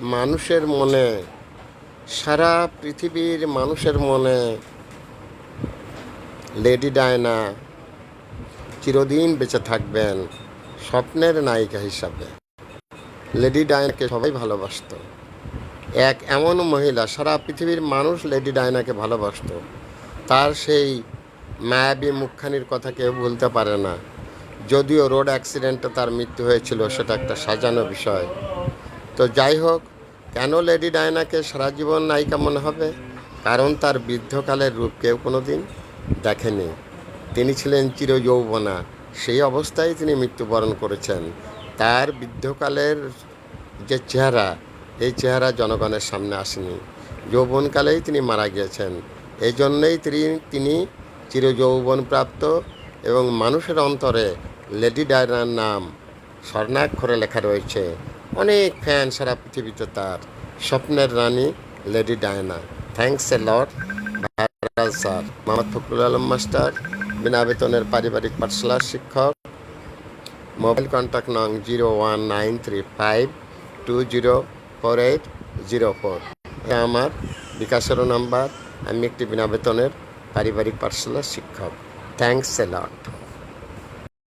মানুষের মনে, সারা পৃথিবীর মানুষের মনে লেডি ডায়না চিরদিন বেঁচে থাকবেন স্বপ্নের নায়িকা হিসাবে। লেডি ডায়নাকে সবাই ভালোবাসত। এক এমন মহিলা, সারা পৃথিবীর মানুষ লেডি ডায়নাকে ভালোবাসত। তার সেই মায়াবী মুখখানির কথা কেউ ভুলতে পারে না। যদিও রোড অ্যাক্সিডেন্টে তার মৃত্যু হয়েছিল, সেটা একটা সাজানো বিষয়। তো যাই হোক, কেন লেডি ডায়নাকে সারা জীবন নায়িকা মনে হবে? কারণ তার বৃদ্ধকালের রূপ কেউ কোনো দিন দেখেনি। তিনি ছিলেন চিরযৌবনা, সেই অবস্থায় তিনি মৃত্যুবরণ করেছেন। তার বৃদ্ধকালের যে চেহারা, এই চেহারা জনগণের সামনে আসেনি। যৌবনকালেই তিনি মারা গিয়েছেন। এই জন্যেই তিনি চিরযৌবনপ্রাপ্ত এবং মানুষের অন্তরে লেডি ডায়নার নাম স্বর্ণাক্ষরে লেখা রয়েছে। অনেক ফ্যান সারা পৃথিবীতে তার। স্বপ্নের রানী lady Diana. Thanks a lot viral sir. Mohammad Fakhrul Alam master, বিনা বেতনের পারিবারিক পাঠশালার শিক্ষক। মোবাইল কন্ট্যাক্ট নং 01935204804। এটা আমার বিকাশেরও নাম্বার। আমি একটি বিনা বেতনের পারিবারিক পাঠশালার শিক্ষক। Thanks a lot.